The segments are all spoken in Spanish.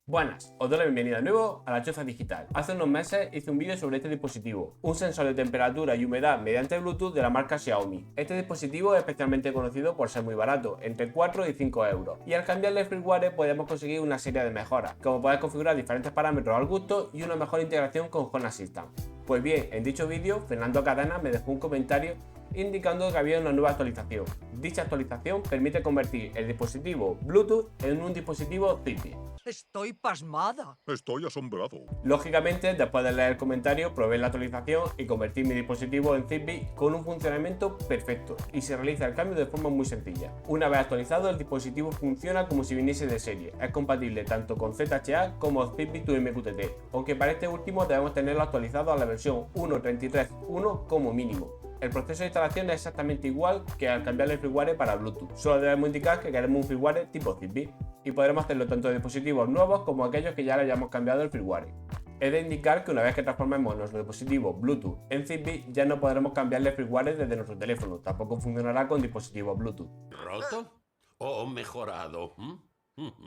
Buenas, os doy la bienvenida de nuevo a La Choza Digital. Hace unos meses hice un vídeo sobre este dispositivo, un sensor de temperatura y humedad mediante Bluetooth de la marca Xiaomi. Este dispositivo es especialmente conocido por ser muy barato, entre 4 y 5 euros, y al cambiarle el firmware podemos conseguir una serie de mejoras, como poder configurar diferentes parámetros al gusto y una mejor integración con Home Assistant. Pues bien, en dicho vídeo, Fernando Cadena me dejó un comentario indicando que había una nueva actualización. Dicha actualización permite convertir el dispositivo Bluetooth en un dispositivo Zigbee. Estoy pasmada. Estoy asombrado. Lógicamente, después de leer el comentario, probé la actualización y convertí mi dispositivo en Zigbee con un funcionamiento perfecto y se realiza el cambio de forma muy sencilla. Una vez actualizado, el dispositivo funciona como si viniese de serie. Es compatible tanto con ZHA como Zigbee to MQTT, aunque para este último debemos tenerlo actualizado a la versión 1.33.1 como mínimo. El proceso de instalación es exactamente igual que al cambiar el firmware para Bluetooth. Solo debemos indicar que queremos un firmware tipo Zigbee y podremos hacerlo tanto de dispositivos nuevos como aquellos que ya le hayamos cambiado el firmware. He de indicar que una vez que transformemos nuestro dispositivo Bluetooth en Zigbee ya no podremos cambiarle el firmware desde nuestro teléfono, tampoco funcionará con dispositivos Bluetooth. ¿Roto o mejorado?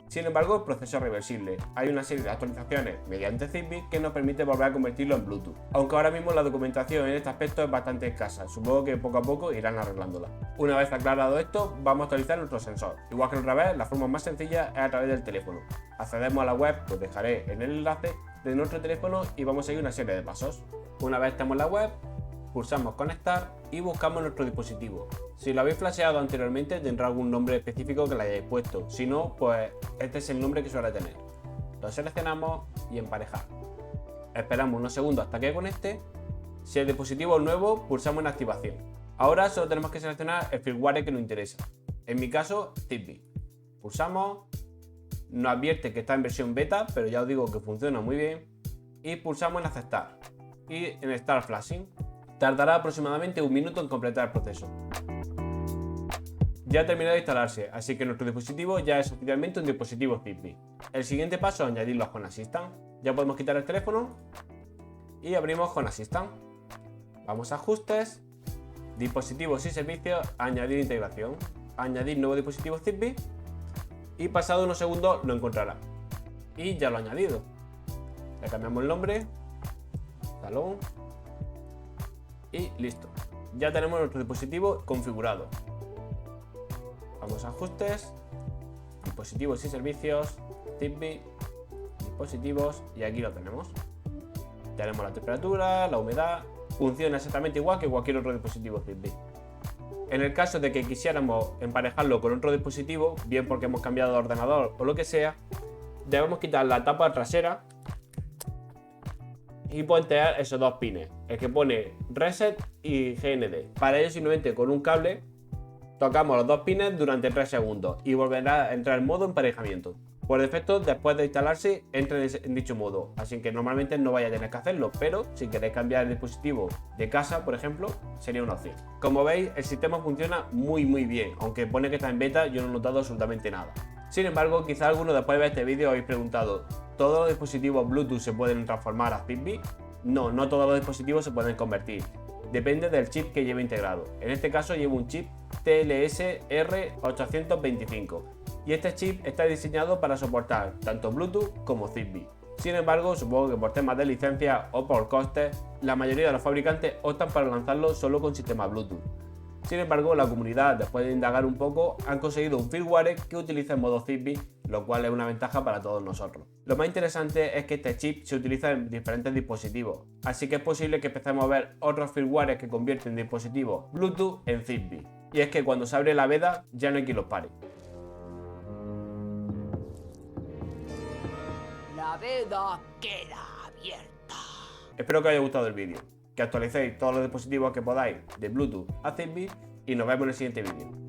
Sin embargo, el proceso es reversible. Hay una serie de actualizaciones mediante Zigbee que nos permite volver a convertirlo en Bluetooth. Aunque ahora mismo la documentación en este aspecto es bastante escasa, supongo que poco a poco irán arreglándola. Una vez aclarado esto, vamos a actualizar nuestro sensor. Igual que al revés, la forma más sencilla es a través del teléfono. Accedemos a la web que os dejaré en el enlace de nuestro teléfono y vamos a seguir una serie de pasos. Una vez estemos en la web, pulsamos conectar y buscamos nuestro dispositivo. Si lo habéis flasheado anteriormente tendrá algún nombre específico que le hayáis puesto, si no, pues este es el nombre que suele tener. Lo seleccionamos y emparejar. Esperamos unos segundos hasta que conecte. Si el dispositivo es nuevo, pulsamos en activación. Ahora solo tenemos que seleccionar el firmware que nos interesa. En mi caso, Zigbee. Pulsamos, nos advierte que está en versión beta, pero ya os digo que funciona muy bien. Y pulsamos en aceptar y en Start Flashing. Tardará aproximadamente un minuto en completar el proceso. Ya ha terminado de instalarse, así que nuestro dispositivo ya es oficialmente un dispositivo Zigbee. El siguiente paso es añadirlo a Home Assistant. Ya podemos quitar el teléfono y abrimos Home Assistant. Vamos a ajustes, dispositivos y servicios, añadir integración, añadir nuevo dispositivo Zigbee y pasado unos segundos lo encontrará. Y ya lo ha añadido. Le cambiamos el nombre, salón y listo. Ya tenemos nuestro dispositivo configurado. Vamos a ajustes, dispositivos y servicios, Zigbee, dispositivos y aquí lo tenemos. Tenemos la temperatura, la humedad, funciona exactamente igual que cualquier otro dispositivo Zigbee. En el caso de que quisiéramos emparejarlo con otro dispositivo, bien porque hemos cambiado de ordenador o lo que sea, debemos quitar la tapa trasera y puentear esos dos pines, el que pone Reset y GND. Para ello simplemente con un cable tocamos los dos pines durante 3 segundos y volverá a entrar en modo emparejamiento. Por defecto, después de instalarse, entra en dicho modo, así que normalmente no vaya a tener que hacerlo, pero si queréis cambiar el dispositivo de casa, por ejemplo, sería una opción. Como veis, el sistema funciona muy bien, aunque pone que está en beta, yo no he notado absolutamente nada. Sin embargo, quizá alguno después de ver este vídeo habéis preguntado, ¿todos los dispositivos Bluetooth se pueden transformar a Zigbee? No, no todos los dispositivos se pueden convertir. Depende del chip que lleve integrado. En este caso llevo un chip TLS R825 y este chip está diseñado para soportar tanto Bluetooth como Zigbee. Sin embargo, supongo que por temas de licencia o por costes, la mayoría de los fabricantes optan para lanzarlo solo con sistema Bluetooth. Sin embargo, la comunidad, después de indagar un poco, han conseguido un firmware que utiliza el modo Zigbee, lo cual es una ventaja para todos nosotros. Lo más interesante es que este chip se utiliza en diferentes dispositivos, así que es posible que empecemos a ver otros firmwares que convierten dispositivos Bluetooth en Zigbee. Y es que cuando se abre la veda, ya no hay quien los pare. La veda queda abierta. Espero que os haya gustado el vídeo, que actualicéis todos los dispositivos que podáis de Bluetooth a Zigbee y nos vemos en el siguiente vídeo.